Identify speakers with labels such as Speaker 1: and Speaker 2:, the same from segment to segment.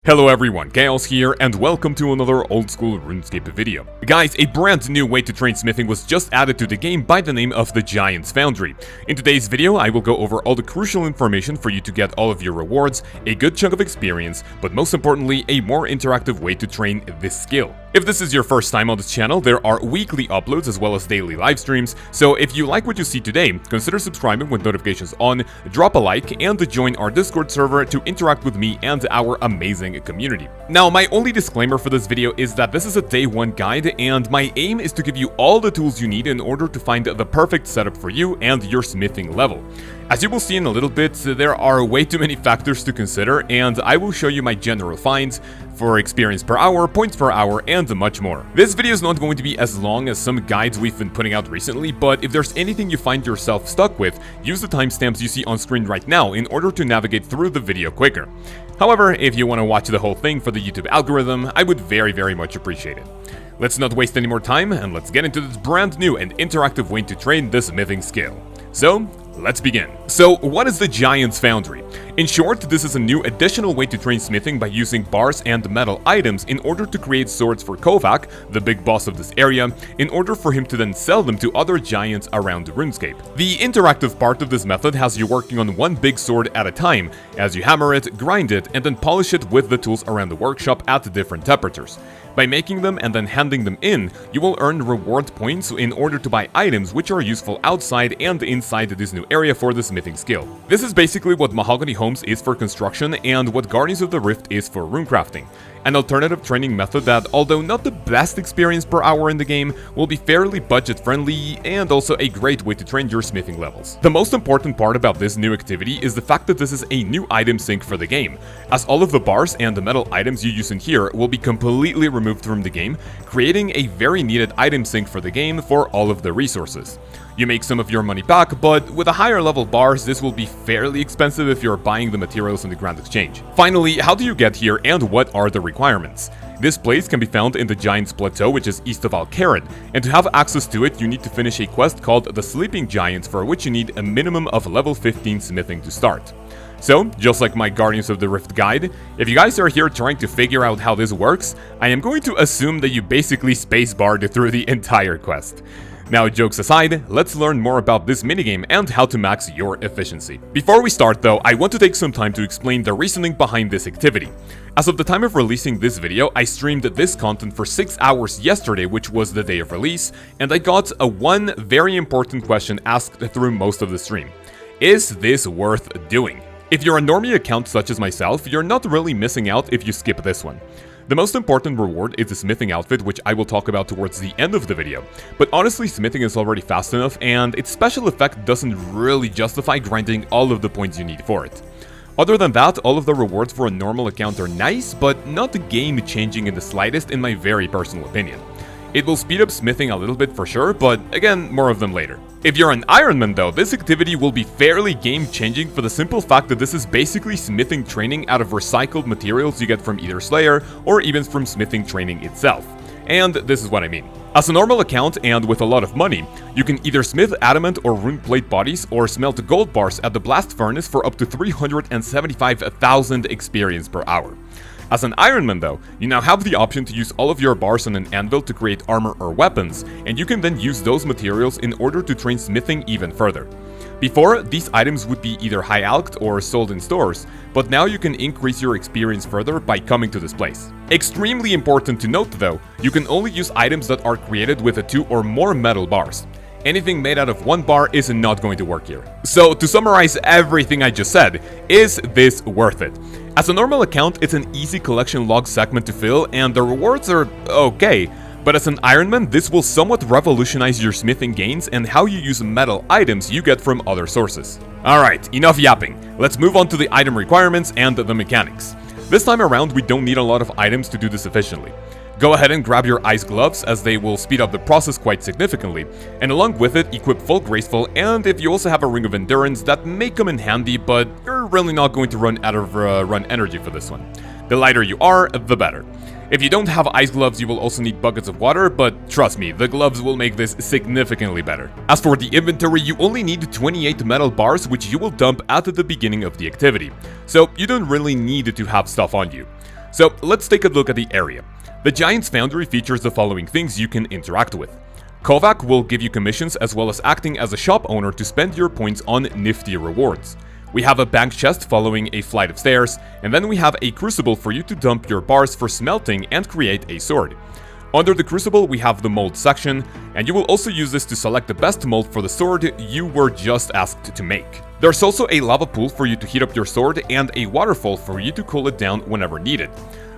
Speaker 1: Hello everyone, Chaos here, and welcome to another old school RuneScape video. Guys, a brand new way to train smithing was just added to the game by the name of the Giant's Foundry. In today's video, I will go over all the crucial information for you to get all of your rewards, a good chunk of experience, but most importantly, a more interactive way to train this skill. If this is your first time on this channel, there are weekly uploads as well as daily live streams, so if you like what you see today, consider subscribing with notifications on, drop a like, and join our Discord server to interact with me and our amazing community. Now, my only disclaimer for this video is that this is a day one guide, and my aim is to give you all the tools you need in order to find the perfect setup for you and your smithing level. As you will see in a little bit, there are way too many factors to consider, and I will show you my general finds for experience per hour, points per hour, and much more. This video is not going to be as long as some guides we've been putting out recently, but if there's anything you find yourself stuck with, use the timestamps you see on screen right now in order to navigate through the video quicker. However, if you want to watch the whole thing for the YouTube algorithm, I would very much appreciate it. Let's not waste any more time, and let's get into this brand new and interactive way to train the smithing skill. So, let's begin. So, what is the Giant's Foundry? In short, this is a new additional way to train smithing by using bars and metal items in order to create swords for Kovac, the big boss of this area, in order for him to then sell them to other giants around RuneScape. The interactive part of this method has you working on one big sword at a time, as you hammer it, grind it, and then polish it with the tools around the workshop at different temperatures. By making them and then handing them in, you will earn reward points in order to buy items which are useful outside and inside this new area for the smithing skill. This is basically what Mahogany Homes is for construction and what Guardians of the Rift is for runecrafting. An alternative training method that, although not the best experience per hour in the game, will be fairly budget friendly and also a great way to train your smithing levels. The most important part about this new activity is the fact that this is a new item sync for the game, as all of the bars and the metal items you use in here will be completely removed from the game, creating a very needed item sync for the game for all of the resources. You make some of your money back, but with a higher level bars, this will be fairly expensive if you're buying the materials on the Grand Exchange. Finally, how do you get here and what are the requirements? This place can be found in the Giant's Plateau, which is east of Alcaran, and to have access to it, you need to finish a quest called the Sleeping Giants, for which you need a minimum of level 15 smithing to start. So, just like my Guardians of the Rift guide, if you guys are here trying to figure out how this works, I am going to assume that you basically spacebarred through the entire quest. Now, jokes aside, let's learn more about this minigame and how to max your efficiency. Before we start though, I want to take some time to explain the reasoning behind this activity. As of the time of releasing this video, I streamed this content for 6 hours yesterday, which was the day of release, and I got one very important question asked through most of the stream. Is this worth doing? If you're a normie account such as myself, you're not really missing out if you skip this one. The most important reward is the smithing outfit, which I will talk about towards the end of the video, but honestly smithing is already fast enough and its special effect doesn't really justify grinding all of the points you need for it. Other than that, all of the rewards for a normal account are nice, but not game changing in the slightest in my very personal opinion. It will speed up smithing a little bit for sure, but again, more of them later. If you're an Ironman though, this activity will be fairly game-changing for the simple fact that this is basically smithing training out of recycled materials you get from either Slayer or even from smithing training itself. And this is what I mean. As a normal account and with a lot of money, you can either smith adamant or rune plate bodies or smelt gold bars at the blast furnace for up to 375,000 experience per hour. As an Ironman though, you now have the option to use all of your bars on an anvil to create armor or weapons, and you can then use those materials in order to train smithing even further. Before, these items would be either high-alked or sold in stores, but now you can increase your experience further by coming to this place. Extremely important to note though, you can only use items that are created with 2 or more metal bars. Anything made out of 1 bar is not going to work here. So, to summarize everything I just said, is this worth it? As a normal account, it's an easy collection log segment to fill and the rewards are okay, but as an Ironman, this will somewhat revolutionize your smithing gains and how you use metal items you get from other sources. Alright, enough yapping, let's move on to the item requirements and the mechanics. This time around, we don't need a lot of items to do this efficiently. Go ahead and grab your ice gloves, as they will speed up the process quite significantly, and along with it, equip full graceful, and if you also have a ring of endurance, that may come in handy, but you're really not going to run out of run energy for this one. The lighter you are, the better. If you don't have ice gloves, you will also need buckets of water, but trust me, the gloves will make this significantly better. As for the inventory, you only need 28 metal bars, which you will dump at the beginning of the activity, so you don't really need to have stuff on you. So let's take a look at the area. The Giant's Foundry features the following things you can interact with. Kovac will give you commissions as well as acting as a shop owner to spend your points on nifty rewards. We have a bank chest following a flight of stairs, and then we have a crucible for you to dump your bars for smelting and create a sword. Under the crucible we have the mold section, and you will also use this to select the best mold for the sword you were just asked to make. There's also a lava pool for you to heat up your sword and a waterfall for you to cool it down whenever needed.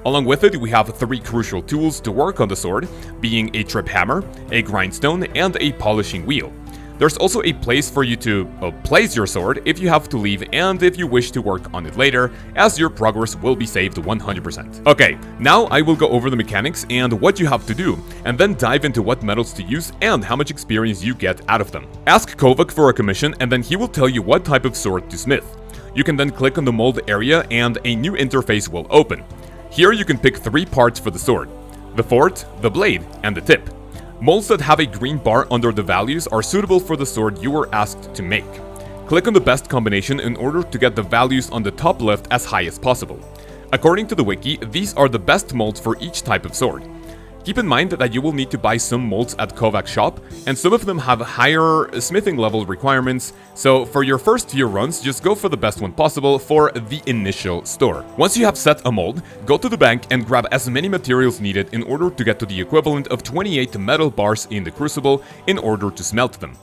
Speaker 1: Along with it, we have 3 crucial tools to work on the sword, being a trip hammer, a grindstone, and a polishing wheel. There's also a place for you to place your sword if you have to leave and if you wish to work on it later, as your progress will be saved 100%. Okay, now I will go over the mechanics and what you have to do, and then dive into what metals to use and how much experience you get out of them. Ask Kovac for a commission and then he will tell you what type of sword to smith. You can then click on the mold area and a new interface will open. Here you can pick 3 parts for the sword: the fort, the blade, and the tip. Molds that have a green bar under the values are suitable for the sword you were asked to make. Click on the best combination in order to get the values on the top left as high as possible. According to the wiki, these are the best molds for each type of sword. Keep in mind that you will need to buy some molds at Kovac's shop, and some of them have higher smithing level requirements, so for your first few runs, just go for the best one possible for the initial store. Once you have set a mold, go to the bank and grab as many materials needed in order to get to the equivalent of 28 metal bars in the crucible in order to smelt them.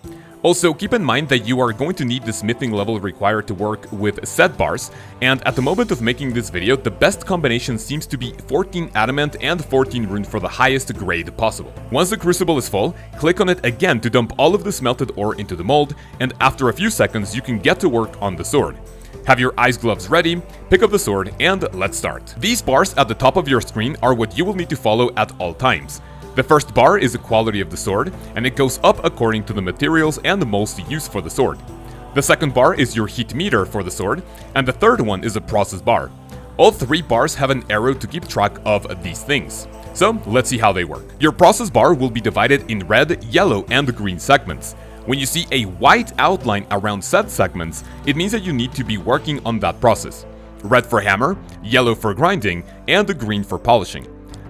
Speaker 1: Also, keep in mind that you are going to need the smithing level required to work with said bars, and at the moment of making this video, the best combination seems to be 14 adamant and 14 rune for the highest grade possible. Once the crucible is full, click on it again to dump all of the smelted ore into the mold, and after a few seconds you can get to work on the sword. Have your ice gloves ready, pick up the sword, and let's start. These bars at the top of your screen are what you will need to follow at all times. The first bar is the quality of the sword, and it goes up according to the materials and the molds used for the sword. The second bar is your heat meter for the sword, and the third one is a process bar. All 3 bars have an arrow to keep track of these things. So let's see how they work. Your process bar will be divided in red, yellow, and green segments. When you see a white outline around said segments, it means that you need to be working on that process. Red for hammer, yellow for grinding, and green for polishing.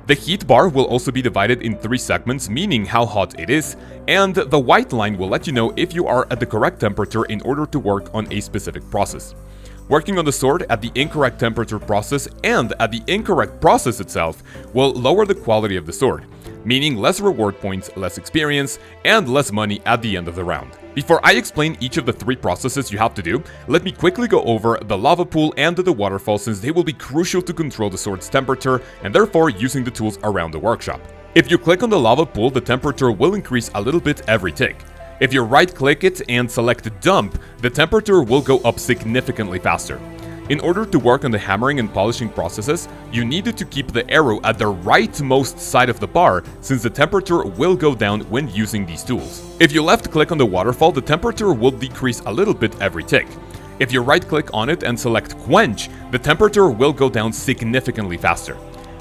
Speaker 1: The heat bar will also be divided in 3 segments, meaning how hot it is, and the white line will let you know if you are at the correct temperature in order to work on a specific process. Working on the sword at the incorrect temperature process and at the incorrect process itself will lower the quality of the sword, meaning less reward points, less experience, and less money at the end of the round. Before I explain each of the 3 processes you have to do, let me quickly go over the lava pool and the waterfall, since they will be crucial to control the sword's temperature and therefore using the tools around the workshop. If you click on the lava pool, the temperature will increase a little bit every tick. If you right-click it and select dump, the temperature will go up significantly faster. In order to work on the hammering and polishing processes, you needed to keep the arrow at the rightmost side of the bar, since the temperature will go down when using these tools. If you left-click on the waterfall, the temperature will decrease a little bit every tick. If you right-click on it and select quench, the temperature will go down significantly faster.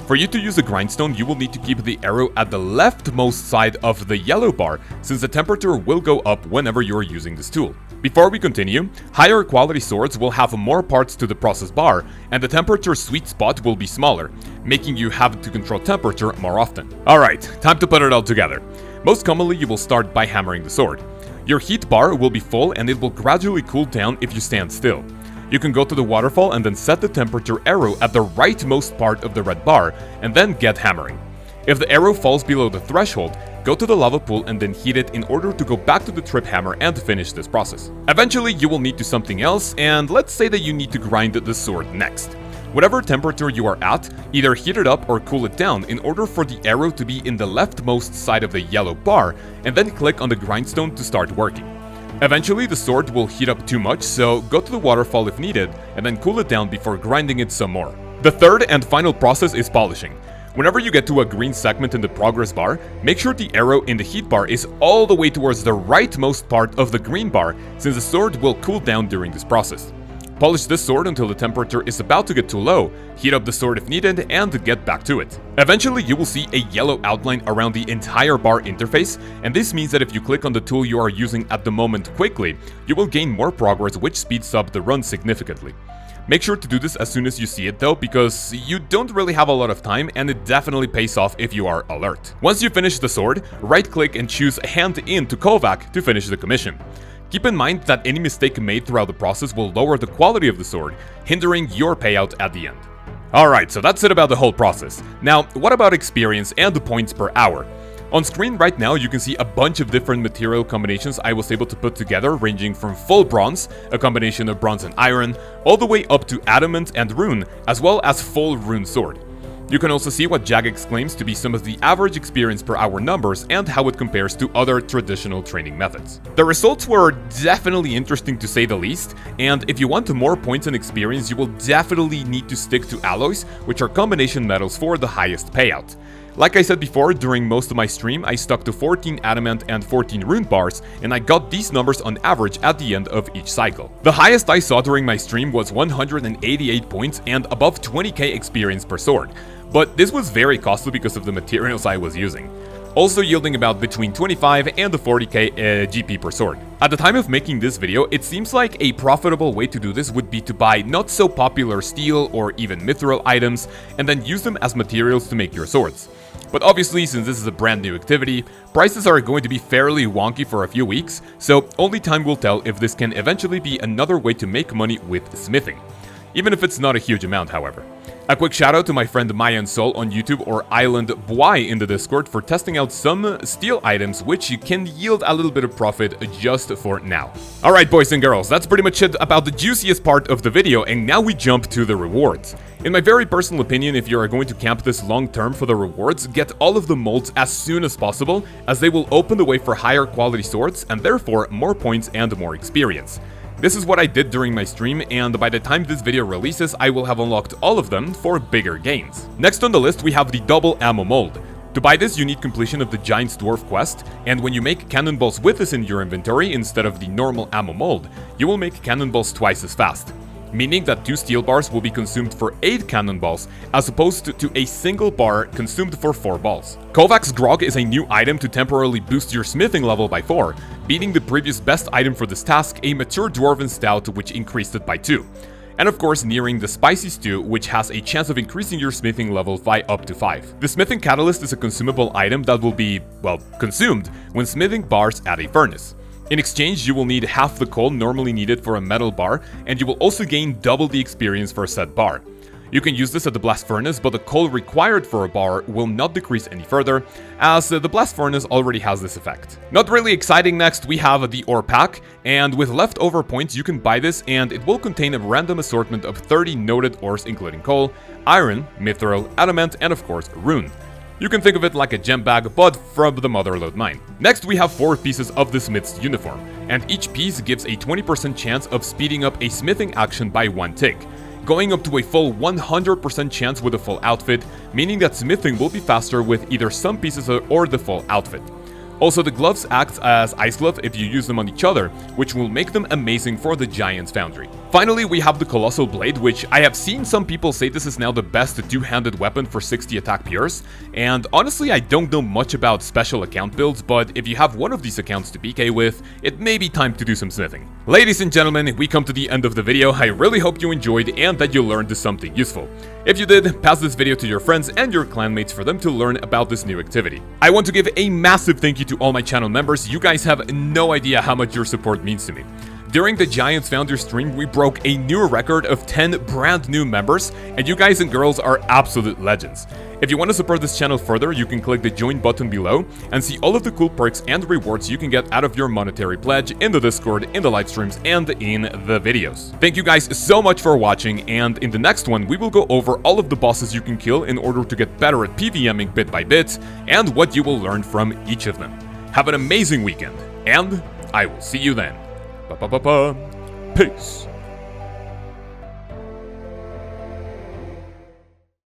Speaker 1: For you to use the grindstone, you will need to keep the arrow at the leftmost side of the yellow bar, since the temperature will go up whenever you are using this tool. Before we continue, higher quality swords will have more parts to the process bar, and the temperature sweet spot will be smaller, making you have to control temperature more often. Alright, time to put it all together. Most commonly you will start by hammering the sword. Your heat bar will be full and it will gradually cool down if you stand still. You can go to the waterfall and then set the temperature arrow at the rightmost part of the red bar, and then get hammering. If the arrow falls below the threshold, go to the lava pool and then heat it in order to go back to the trip hammer and finish this process. Eventually you will need to something else, and let's say that you need to grind the sword next. Whatever temperature you are at, either heat it up or cool it down in order for the arrow to be in the leftmost side of the yellow bar, and then click on the grindstone to start working. Eventually the sword will heat up too much, so go to the waterfall if needed, and then cool it down before grinding it some more. The third and final process is polishing. Whenever you get to a green segment in the progress bar, make sure the arrow in the heat bar is all the way towards the rightmost part of the green bar, since the sword will cool down during this process. Polish this sword until the temperature is about to get too low, heat up the sword if needed, and get back to it. Eventually you will see a yellow outline around the entire bar interface, and this means that if you click on the tool you are using at the moment quickly, you will gain more progress, which speeds up the run significantly. Make sure to do this as soon as you see it though, because you don't really have a lot of time and it definitely pays off if you are alert. Once you finish the sword, right click and choose Hand In to Kovac to finish the commission. Keep in mind that any mistake made throughout the process will lower the quality of the sword, hindering your payout at the end. Alright, so that's it about the whole process. Now, what about experience and the points per hour? On screen right now you can see a bunch of different material combinations I was able to put together, ranging from full bronze, a combination of bronze and iron, all the way up to adamant and rune, as well as full rune sword. You can also see what Jagex claims to be some of the average experience per hour numbers and how it compares to other traditional training methods. The results were definitely interesting to say the least, and if you want more points and experience, you will definitely need to stick to alloys, which are combination metals for the highest payout. Like I said before, during most of my stream, I stuck to 14 adamant and 14 rune bars, and I got these numbers on average at the end of each cycle. The highest I saw during my stream was 188 points and above 20k experience per sword, but this was very costly because of the materials I was using, also yielding about between 25 and 40k GP per sword. At the time of making this video, it seems like a profitable way to do this would be to buy not so popular steel or even mithril items and then use them as materials to make your swords. But obviously, since this is a brand new activity, prices are going to be fairly wonky for a few weeks, so only time will tell if this can eventually be another way to make money with smithing. Even if it's not a huge amount, however. A quick shout out to my friend Mayan Sol on YouTube or Island Bwai in the Discord for testing out some steel items which can yield a little bit of profit just for now. Alright boys and girls, that's pretty much it about the juiciest part of the video, and now we jump to the rewards. In my very personal opinion, if you are going to camp this long term for the rewards, get all of the molds as soon as possible, as they will open the way for higher quality swords and therefore more points and more experience. This is what I did during my stream, and by the time this video releases, I will have unlocked all of them for bigger gains. Next on the list, we have the double ammo mold. To buy this, you need completion of the Giant's Dwarf quest, and when you make cannonballs with this in your inventory instead of the normal ammo mold, you will make cannonballs twice as fast. Meaning that 2 steel bars will be consumed for 8 cannonballs, as opposed to a single bar consumed for 4 balls. Kovac's Grog is a new item to temporarily boost your smithing level by 4, beating the previous best item for this task, a mature dwarven stout, which increased it by 2. And of course, nearing the spicy stew, which has a chance of increasing your smithing level by up to 5. The smithing catalyst is a consumable item that will be, well, consumed when smithing bars at a furnace. In exchange, you will need half the coal normally needed for a metal bar, and you will also gain double the experience for a said bar. You can use this at the blast furnace, but the coal required for a bar will not decrease any further, as the blast furnace already has this effect. Not really exciting. Next, we have the ore pack, and with leftover points you can buy this, and it will contain a random assortment of 30 noted ores including coal, iron, mithril, adamant, and of course rune. You can think of it like a gem bag, but from the Motherlode mine. Next, we have 4 pieces of the smith's uniform, and each piece gives a 20% chance of speeding up a smithing action by 1 tick, going up to a full 100% chance with a full outfit, meaning that smithing will be faster with either some pieces or the full outfit. Also, the gloves act as ice glove if you use them on each other, which will make them amazing for the Giant's Foundry. Finally, we have the Colossal Blade, which I have seen some people say this is now the best two-handed weapon for 60 attack pures, and honestly I don't know much about special account builds, but if you have one of these accounts to PK with, it may be time to do some smithing. Ladies and gentlemen, we come to the end of the video. I really hope you enjoyed and that you learned something useful. If you did, pass this video to your friends and your clanmates for them to learn about this new activity. I want to give a massive thank you to all my channel members. You guys have no idea how much your support means to me. During the Giant's Foundry stream, we broke a new record of 10 brand new members, and you guys and girls are absolute legends. If you want to support this channel further, you can click the join button below and see all of the cool perks and rewards you can get out of your monetary pledge in the Discord, in the live streams, and in the videos. Thank you guys so much for watching, and in the next one, we will go over all of the bosses you can kill in order to get better at PVMing bit by bit, and what you will learn from each of them. Have an amazing weekend, and I will see you then. Peace.